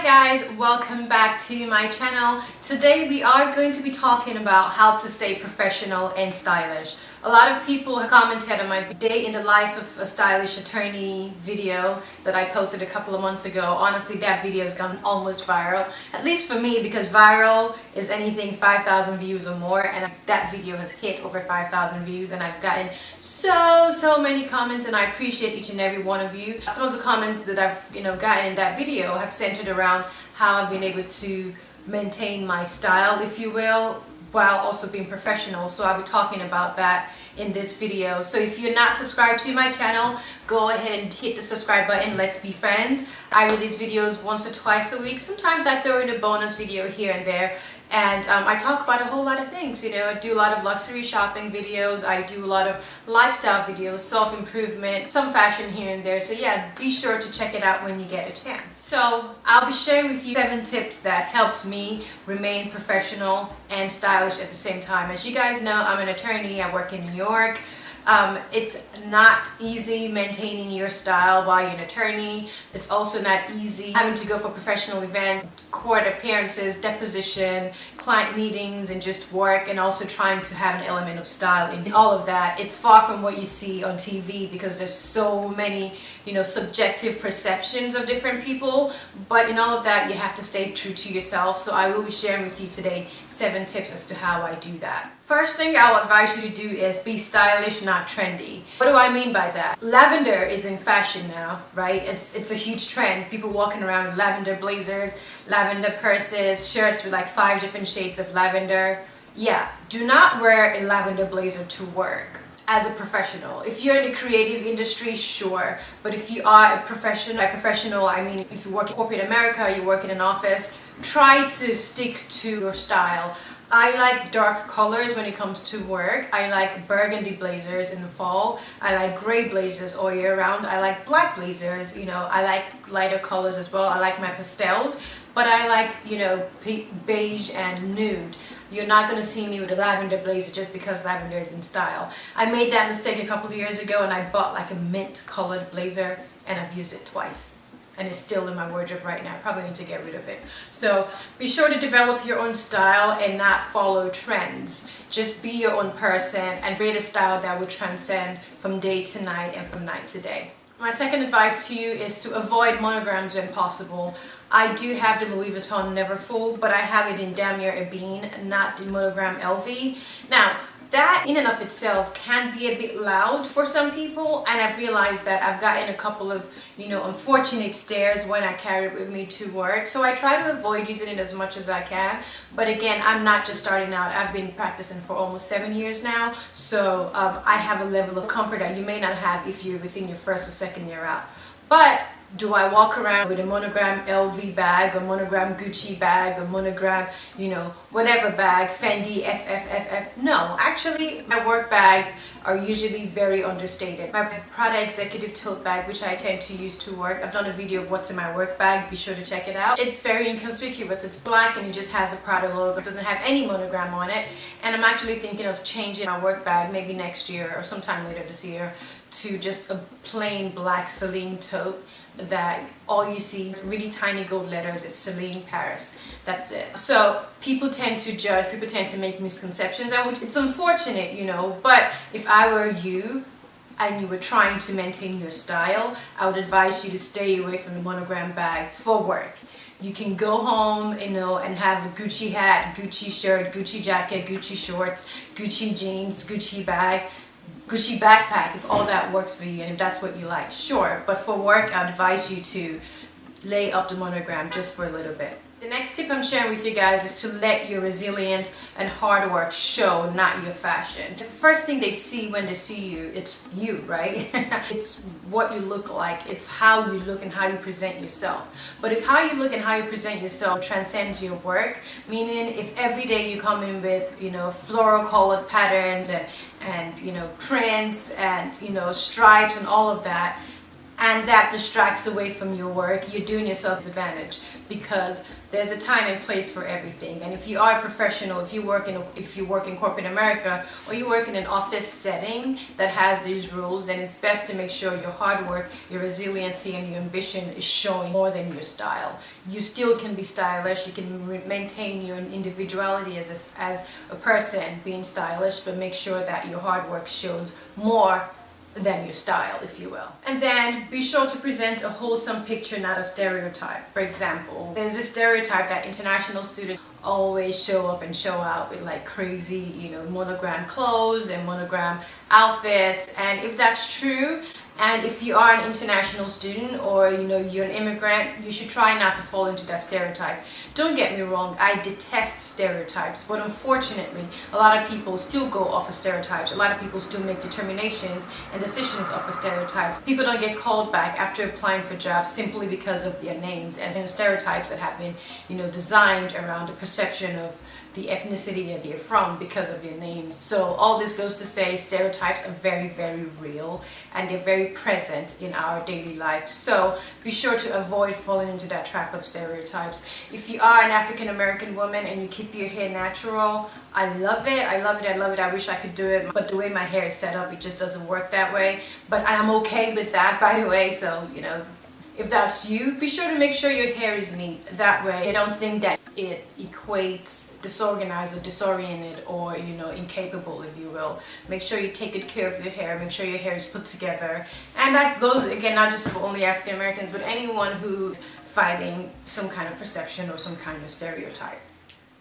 guys, welcome back to my channel. Today we are going to be talking about how to stay professional and stylish. A lot of people have commented on my day in the life of a stylish attorney video that I posted a couple of months ago. Honestly, that video has gone almost viral, at least for me, because viral is anything 5,000 views or more, and that video has hit over 5,000 views, and I've gotten so many comments, and I appreciate each and every one of you. Some of the comments that I've gotten in that video have centered around how I've been able to maintain my style, if you will, while also being professional. So I'll be talking about that in this video. So if you're not subscribed to my channel, go ahead and hit the subscribe button. Let's be friends. I release videos once or twice a week. Sometimes I throw in a bonus video here and there. And I talk about a whole lot of things, I do a lot of luxury shopping videos, I do a lot of lifestyle videos, self-improvement, some fashion here and there. So yeah, be sure to check it out when you get a chance. So I'll be sharing with you 7 tips that helps me remain professional and stylish at the same time. As you guys know, I'm an attorney, I work in New York. It's not easy maintaining your style while you're an attorney. It's also not easy having to go for professional events, court appearances, deposition, client meetings, and just work, and also trying to have an element of style in all of that. It's far from what you see on TV because there's so many, subjective perceptions of different people. But in all of that, you have to stay true to yourself. So I will be sharing with you today 7 tips as to how I do that. First thing I'll advise you to do is be stylish, not trendy. What do I mean by that? Lavender is in fashion now, right? It's a huge trend. People walking around with lavender blazers, lavender purses, shirts with like 5 different shades of lavender. Yeah, do not wear a lavender blazer to work as a professional. If you're in the creative industry, sure. But if you are a professional, I mean if you work in corporate America, you work in an office, try to stick to your style. I like dark colors when it comes to work. I like burgundy blazers in the fall. I like gray blazers all year round. I like black blazers, I like lighter colors as well. I like my pastels, but I like, beige and nude. You're not going to see me with a lavender blazer just because lavender is in style. I made that mistake a couple of years ago and I bought like a mint colored blazer and I've used it twice. And it's still in my wardrobe right now. I probably need to get rid of it. So be sure to develop your own style and not follow trends. Just be your own person and create a style that will transcend from day to night and from night to day. My second advice to you is to avoid monograms when possible. I do have the Louis Vuitton Neverfull, but I have it in Damier Ebene, not the Monogram LV. Now, that in and of itself can be a bit loud for some people, and I've realized that I've gotten a couple of, unfortunate stares when I carry it with me to work. So I try to avoid using it as much as I can. But again, I'm not just starting out. I've been practicing for almost 7 years now. So I have a level of comfort that you may not have if you're within your first or second year out. But do I walk around with a Monogram LV bag, or Monogram Gucci bag, or Monogram, whatever bag, Fendi, FFFF? No, actually, my work bags are usually very understated. My Prada Executive Tote bag, which I tend to use to work, I've done a video of what's in my work bag. Be sure to check it out. It's very inconspicuous. It's black and it just has the Prada logo. It doesn't have any monogram on it. And I'm actually thinking of changing my work bag maybe next year or sometime later this year to just a plain black Celine tote that all you see is really tiny gold letters. It's Celine Paris. That's it. So people tend to judge, people tend to make misconceptions, and it's unfortunate, but if I were you and you were trying to maintain your style, I would advise you to stay away from the monogram bags for work. You can go home, and have a Gucci hat, Gucci shirt, Gucci jacket, Gucci shorts, Gucci jeans, Gucci bag, Gucci backpack, if all that works for you and if that's what you like, sure. But for work, I'd advise you to lay off the monogram just for a little bit. The next tip I'm sharing with you guys is to let your resilience and hard work show, not your fashion. The first thing they see when they see you, it's you, right? It's what you look like. It's how you look and how you present yourself. But if how you look and how you present yourself transcends your work, meaning if every day you come in with, floral colored patterns and prints and, stripes and all of that, and that distracts away from your work, you're doing yourself a disadvantage, because there's a time and place for everything. And if you are a professional, if you work in corporate America, or you work in an office setting that has these rules, then it's best to make sure your hard work, your resiliency, and your ambition is showing more than your style. You still can be stylish, you can maintain your individuality as a person being stylish, but make sure that your hard work shows more than your style, if you will. And then be sure to present a wholesome picture, not a stereotype. For example, there's a stereotype that international students always show up and show out with like crazy, monogram clothes and monogram outfits. And if that's true, and if you are an international student, or you're an immigrant, you should try not to fall into that stereotype. Don't get me wrong, I detest stereotypes, but unfortunately a lot of people still go off of stereotypes. A lot of people still make determinations and decisions off of stereotypes. People don't get called back after applying for jobs simply because of their names and the stereotypes that have been designed around the perception of the ethnicity that they're from because of their names. So all this goes to say stereotypes are very, very real, and they're very present in our daily life. So be sure to avoid falling into that trap of stereotypes. If you are an African American woman and you keep your hair natural, I love it. I love it. I love it. I wish I could do it, but the way my hair is set up, it just doesn't work that way. But I'm okay with that, by the way. So if that's you, be sure to make sure your hair is neat. That way, I don't think that it equates disorganized or disoriented or, incapable, if you will. Make sure you take good care of your hair. Make sure your hair is put together. And that goes, again, not just for only African Americans, but anyone who's fighting some kind of perception or some kind of stereotype.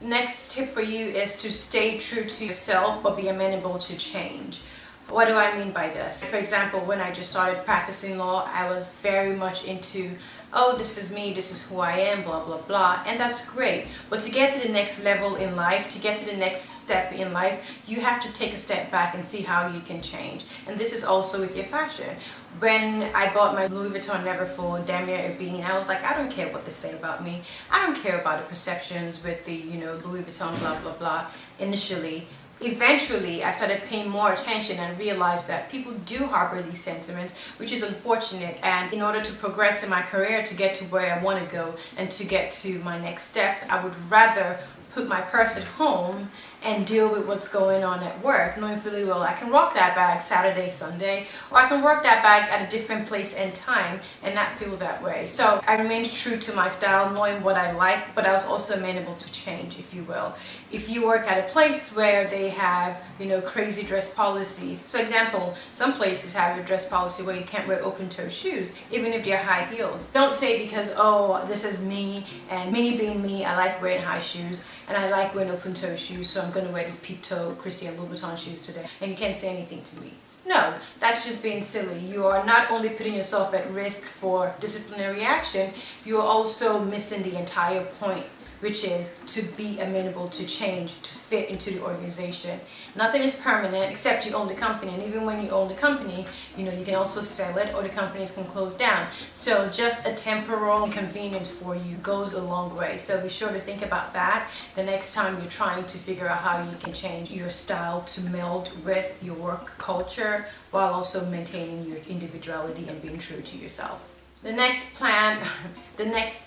Next tip for you is to stay true to yourself, but be amenable to change. What do I mean by this? For example, when I just started practicing law, I was very much into, oh, this is me, this is who I am, blah, blah, blah. And that's great. But to get to the next level in life, to get to the next step in life, you have to take a step back and see how you can change. And this is also with your fashion. When I bought my Louis Vuitton Neverfull Damier Ebene, I was like, I don't care what they say about me. I don't care about the perceptions with the, Louis Vuitton, blah, blah, blah, initially. Eventually, I started paying more attention and realized that people do harbor these sentiments, which is unfortunate. And in order to progress in my career, to get to where I want to go and to get to my next steps, I would rather put my purse at home and deal with what's going on at work, knowing fully well I can rock that bag Saturday, Sunday, or I can work that bag at a different place and time and not feel that way. So I remained true to my style, knowing what I like, but I was also amenable to change, if you will. If you work at a place where they have, crazy dress policy, for example, some places have a dress policy where you can't wear open-toe shoes, even if they're high heels. Don't say because, oh, this is me, and me being me, I like wearing high shoes, and I like wearing open-toe shoes, so I'm going to wear these peep-toe Christian Louboutin shoes today, and you can't say anything to me. No, that's just being silly. You are not only putting yourself at risk for disciplinary action, you are also missing the entire point, which is to be amenable to change, to fit into the organization. Nothing is permanent except you own the company, and even when you own the company, you can also sell it or the companies can close down. So just a temporal inconvenience for you goes a long way. So be sure to think about that the next time you're trying to figure out how you can change your style to meld with your work culture while also maintaining your individuality and being true to yourself. The next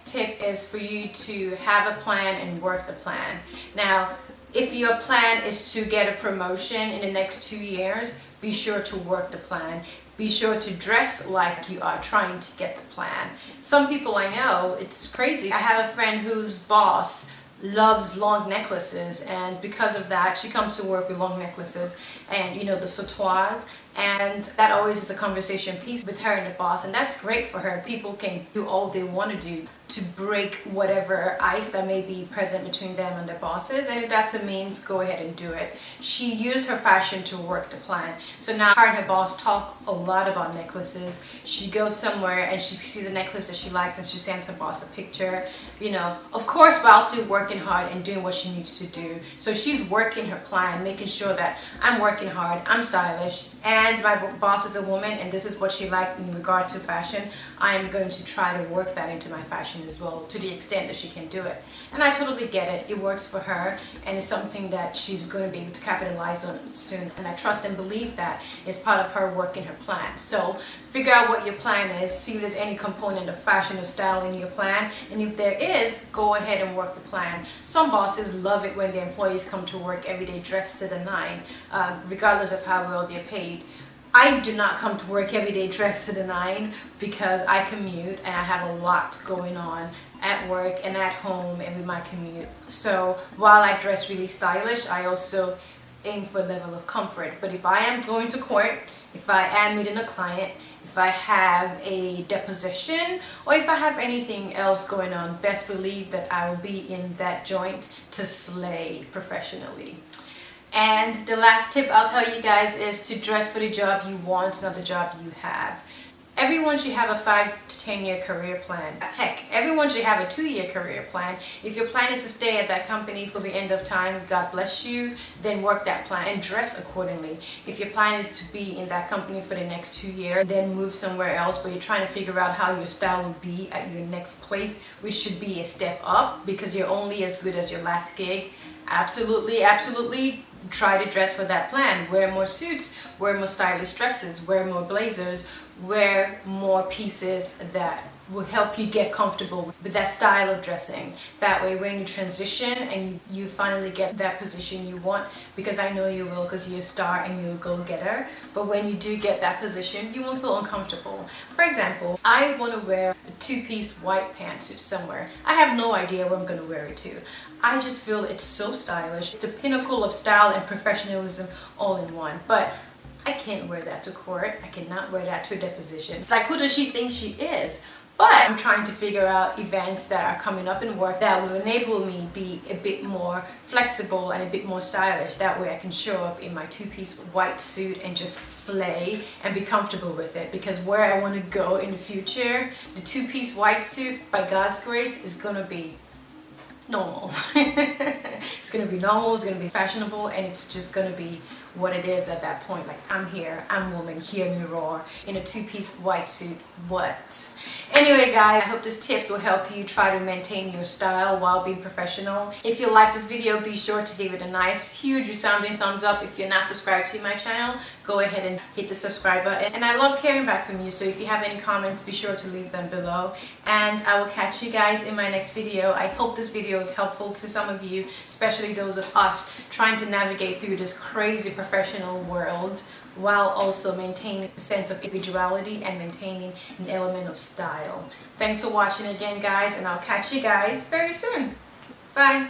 tip is for you to have a plan and work the plan. Now, if your plan is to get a promotion in the next 2 years, be sure to work the plan. Be sure to dress like you are trying to get the plan. Some people I know, it's crazy. I have a friend whose boss loves long necklaces, and because of that she comes to work with long necklaces and the sautoirs, and that always is a conversation piece with her and the boss, and that's great for her. People can do all they want to do to break whatever ice that may be present between them and their bosses, and if that's a means, go ahead and do it. She used her fashion to work the plan. So now her and her boss talk a lot about necklaces. She goes somewhere and she sees a necklace that she likes and she sends her boss a picture, of course, while still working hard and doing what she needs to do. So she's working her plan, making sure that I'm working hard, I'm stylish, and my boss is a woman and this is what she liked in regard to fashion. I'm going to try to work that into my fashion as well, to the extent that she can do it. And I totally get it. It works for her, and it's something that she's going to be able to capitalize on soon. And I trust and believe that it's part of her working her plan. So Figure out what your plan is, see if there's any component of fashion or style in your plan, and if there is, go ahead and work the plan. Some bosses love it when their employees come to work every day dressed to the nine, regardless of how well they're paid. I do not come to work every day dressed to the nine because I commute and I have a lot going on at work and at home and with my commute. So while I dress really stylish, I also aim for a level of comfort. But if I am going to court, if I am meeting a client, if I have a deposition, or if I have anything else going on, best believe that I will be in that joint to slay professionally. And the last tip I'll tell you guys is to dress for the job you want, not the job you have. Everyone should have a 5 to 10 year career plan. Heck, everyone should have a 2-year career plan. If your plan is to stay at that company for the end of time, God bless you, then work that plan and dress accordingly. If your plan is to be in that company for the next 2 years, then move somewhere else, but you're trying to figure out how your style will be at your next place, which should be a step up because you're only as good as your last gig. Absolutely, absolutely. Try to dress for that plan. Wear more suits, wear more stylish dresses, wear more blazers, wear more pieces that will help you get comfortable with that style of dressing. That way when you transition and you finally get that position you want, because I know you will because you're a star and you're a go-getter, but when you do get that position, you won't feel uncomfortable. For example, I want to wear a 2-piece white pantsuit somewhere. I have no idea where I'm going to wear it to. I just feel it's so stylish. It's a pinnacle of style and professionalism all in one. But I can't wear that to court. I cannot wear that to a deposition. It's like, who does she think she is? But I'm trying to figure out events that are coming up in work that will enable me be a bit more flexible and a bit more stylish. That way I can show up in my 2-piece white suit and just slay and be comfortable with it. Because where I want to go in the future, the 2-piece white suit, by God's grace, is going to be normal. It's going to be normal, it's going to be fashionable, and it's just going to be what it is at that point. Like, I'm here, I'm woman, hear me roar, in a 2-piece white suit. What? Anyway guys, I hope these tips will help you try to maintain your style while being professional. If you like this video, be sure to give it a nice, huge resounding thumbs up. If you're not subscribed to my channel, go ahead and hit the subscribe button. And I love hearing back from you, so if you have any comments, be sure to leave them below. And I will catch you guys in my next video. I hope this video is helpful to some of you, especially those of us trying to navigate through this crazy professional world while also maintaining a sense of individuality and maintaining an element of style. Thanks for watching again, guys, and I'll catch you guys very soon. Bye.